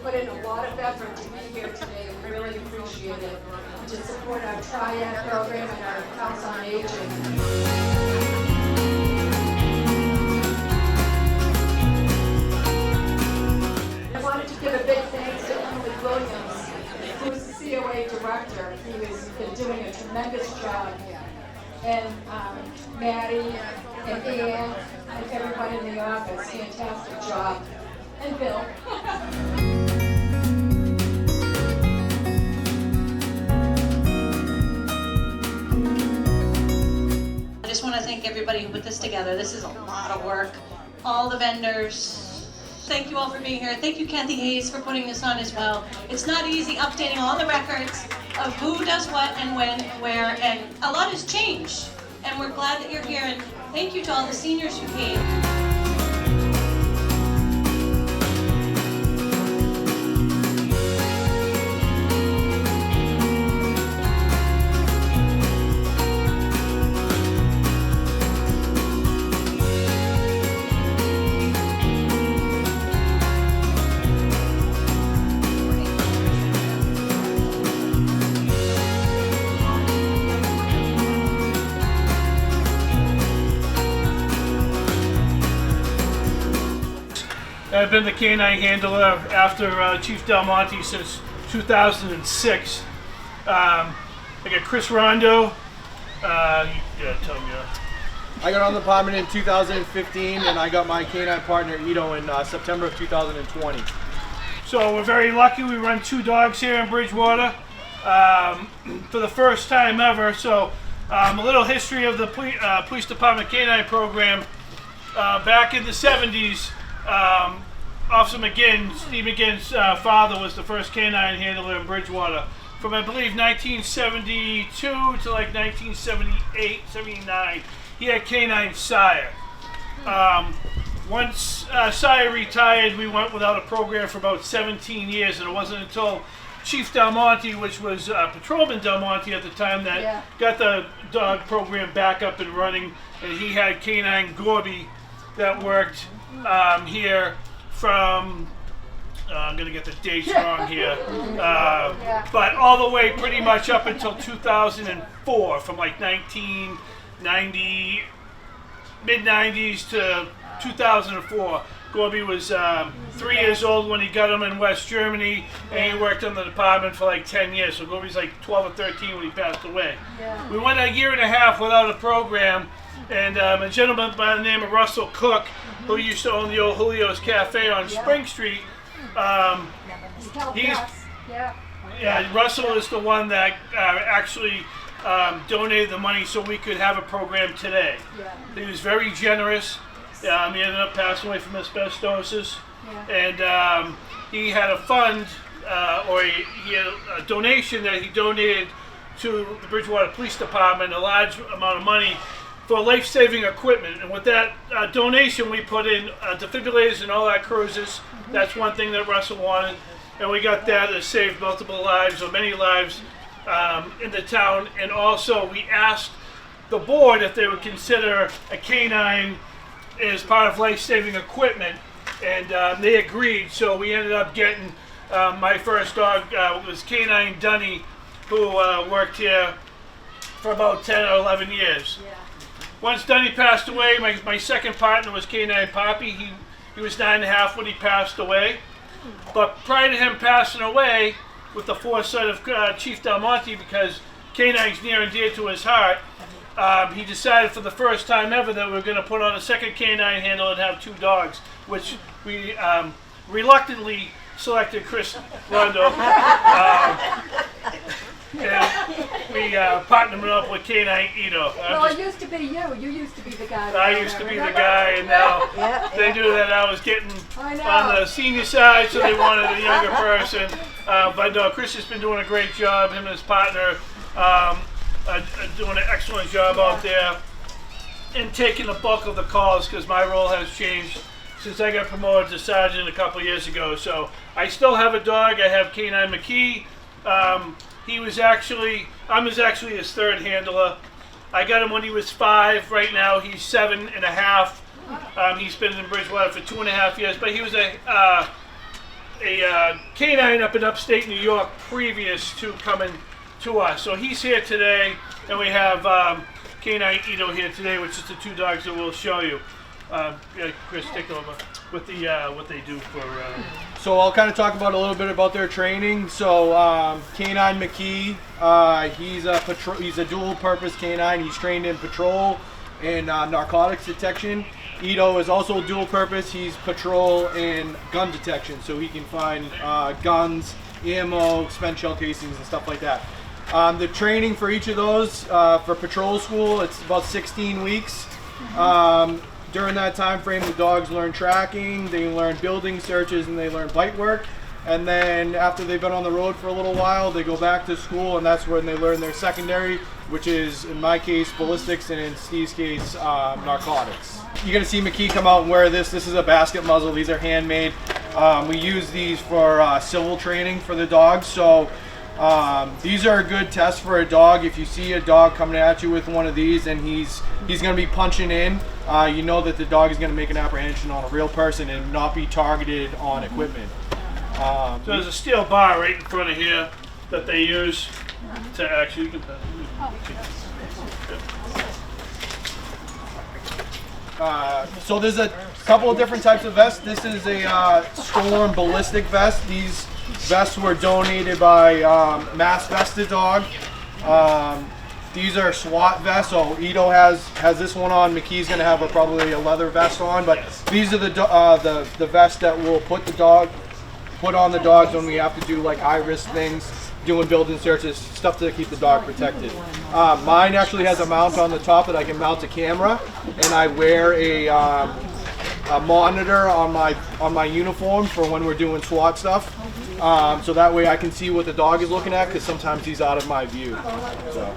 put in a lot of effort to be here today. We really appreciate it. To support our TRIAD program and our Council on Aging. I wanted to give a big thanks to Emily Williams, who is the COA director. He has been doing a tremendous job. And Maddie and Ann and everyone in the office, fantastic job. And Bill. I just want to thank everybody who put this together. This is a lot of work. All the vendors. Thank you all for being here. Thank you, Kathy Hayes, for putting this on as well. It's not easy updating all the records of who does what and when and where, and a lot has changed. And we're glad that you're here, and thank you to all the seniors who came. I've been the k-9 handler after Chief Del Monte since 2006. I got Chris Rondo. Tell me. I got on the department in 2015, and I got my k-9 partner Ito in September of 2020. So we're very lucky. We run 2 dogs here in Bridgewater for the first time ever. So a little history of the police department k-9 program. Back in the 70s, Officer McGinn, Steve McGinn's father was the first k-9 handler in Bridgewater. From I believe 1972 to like 1978, 79, he had k-9 Sire. Once Sire retired, we went without a program for about 17 years, and it wasn't until Chief Del Monte, which was Patrolman Del Monte at the time, that got the dog program back up and running, and he had k-9 Gorby that worked here from, I'm going to get the dates wrong here, but all the way pretty much up until 2004, from like 1990, mid-90s to 2004. Gorby was 3 years old when he got him in West Germany, and he worked in the department for like 10 years. So Gorby's like 12 or 13 when he passed away. We went a year and a half without a program, and a gentleman by the name of Russell Cook, who used to own the old Julio's Cafe on Spring Street, Russell is the one that actually donated the money so we could have a program today. He was very generous. He ended up passing away from asbestosis, and he had a fund, or he had a donation that he donated to the Bridgewater Police Department, a large amount of money for life-saving equipment. And with that donation, we put in defibrillators in all our cruisers. That's one thing that Russell wanted, and we got that. It saved multiple lives, or many lives, in the town. And also, we asked the board if they would consider a k-9 as part of life-saving equipment, and they agreed. So we ended up getting my first dog was k-9 Dunny, who worked here for about 10 or 11 years. Once Dunny passed away, my second partner was k-9 Poppy. He was 9.5 when he passed away. But prior to him passing away, with the foresight of Chief Del Monte, because k-9's near and dear to his heart, he decided for the first time ever that we were going to put on a second k-9 handle and have 2 dogs, which we reluctantly selected Chris Rondo. And we partnered him up with k-9 Ito. Well, it used to be you. You used to be the guy. I used to be the guy, and now they knew that I was getting on the senior side, so they wanted a younger person. But no, Chris has been doing a great job. Him and his partner doing an excellent job out there and taking the bulk of the calls, because my role has changed since I got promoted to sergeant a couple years ago. So I still have a dog. I have k-9 McKee. I'm actually his third handler. I got him when he was 5. Right now he's 7.5. He's been in Bridgewater for 2.5 years, but he was a a K-9 up in upstate New York previous to coming to us. So he's here today, and we have K-9 Ito here today, which is the two dogs that we'll show you. Yeah, Chris, take over with the what they do for. So I'll kind of talk about a little bit about their training. So K-9 McKee, he's a dual-purpose K-9. He's trained in patrol and narcotics detection. Ito is also dual-purpose. He's patrol and gun detection, so he can find guns, ammo, spent shell casings, and stuff like that. The training for each of those for patrol school, it's about 16 weeks. During that time frame, the dogs learn tracking, they learn building searches, and they learn bite work. And then after they've been on the road for a little while, they go back to school, and that's when they learn their secondary, which is, in my case, ballistics, and in Steve's case, narcotics. You're going to see McKee come out and wear this. This is a basket muzzle. These are handmade. We use these for civil training for the dogs. So these are a good test for a dog. If you see a dog coming at you with one of these and he's going to be punching in, you know that the dog is going to make an apprehension on a real person and not be targeted on equipment. So there's a steel bar right in front of here that they use to actually. So there's a couple of different types of vests. This is a Storm ballistic vest. These vests were donated by Mass Vested Dog. These are SWAT vests. So Ito has this one on. McKee's gonna have probably a leather vest on. But these are the vests that we'll put on the dogs when we have to do like high risk things, doing building searches, stuff to keep the dog protected. Mine actually has a mount on the top that I can mount a camera, and I wear a monitor on my uniform for when we're doing SWAT stuff. So that way I can see what the dog is looking at, because sometimes he's out of my view. So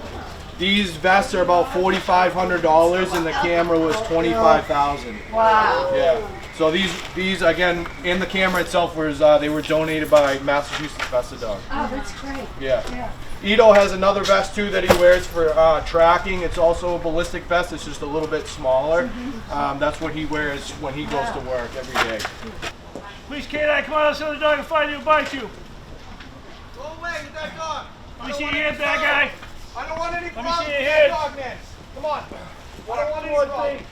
these vests are about $4,500, and the camera was $25,000. Wow. Yeah. So these again, in the camera itself they were donated by Massachusetts Vested Dog. Oh, that's great. Yeah. Ito has another vest too that he wears for tracking. It's also a ballistic vest. It's just a little bit smaller. That's what he wears when he goes to work every day. Please, K-9, come on, let's let the dog and find you and bite you. Go away with that dog. Let me see your hands, bad guy. I don't want any Let me problems see with your that hands. dog, man. Come on. I don't want any problems.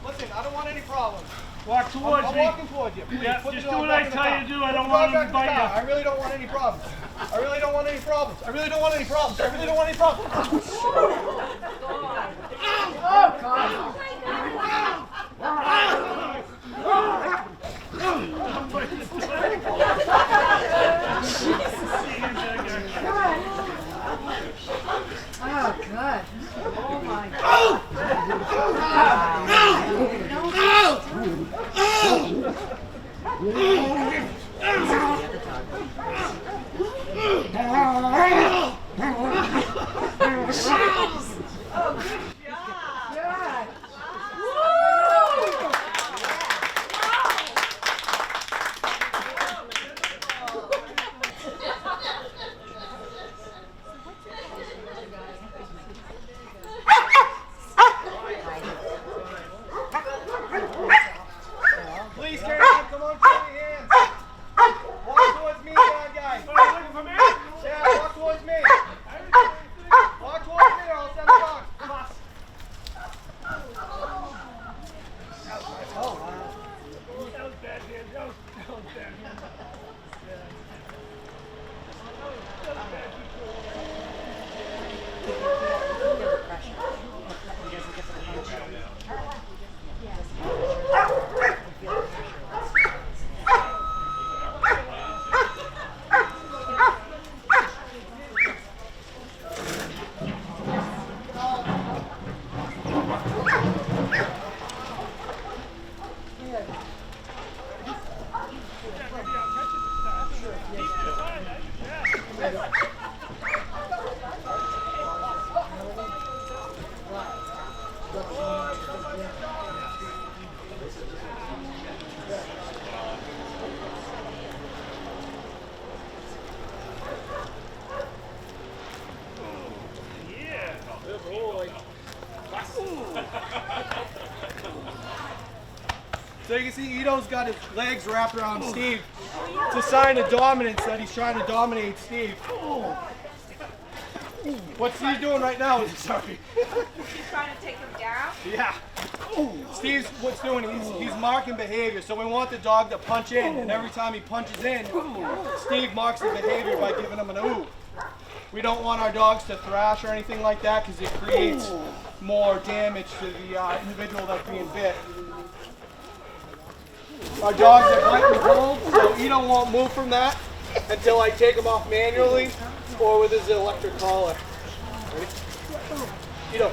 Listen, I don't want any problems. Walk towards I'm me. walking towards you. Please, Yeah, put the just dog do what back I in the tell car. you to do. I don't Put the want dog him to back in the bite car. I really don't want any problems. I really don't want any problems. I really don't want any problems. I really don't want any problems. Oh, God. Oh, good. Oh, my God. Good. Please, Karen, come on, put your hands. Walk towards me, bad guy. Looking for me? Yeah, walk towards me. Walk towards me, or I'll send the dog. Come on. That was bad, man. That was bad. So you can see Ito's got his legs wrapped around Steve. It's a sign of dominance that he's trying to dominate Steve. What Steve's doing right now is, sorry. She's trying to take him down? Yeah. Steve's what's doing, he's marking behavior. So we want the dog to punch in, and every time he punches in, Steve marks the behavior by giving him an ooh. We don't want our dogs to thrash or anything like that because it creates more damage to the individual that's being bit. Our dogs are bite and hold, so Ito won't move from that until I take him off manually or with his electric collar. Ready? Ito.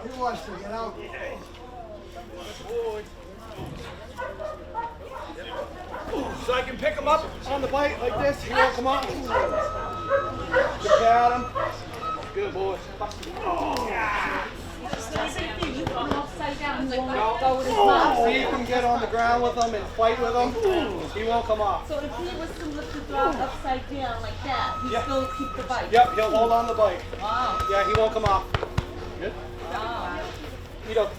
He wants to get out. So I can pick him up on the bite like this. He won't come up. You pat him. Good boy. Upside down. So you can get on the ground with him and fight with him. He won't come off. So if he was to lift the dog upside down like that, he still keep the bite? Yep, he'll hold on the bite. Wow. Yeah, he won't come off. Good? Wow. Ito.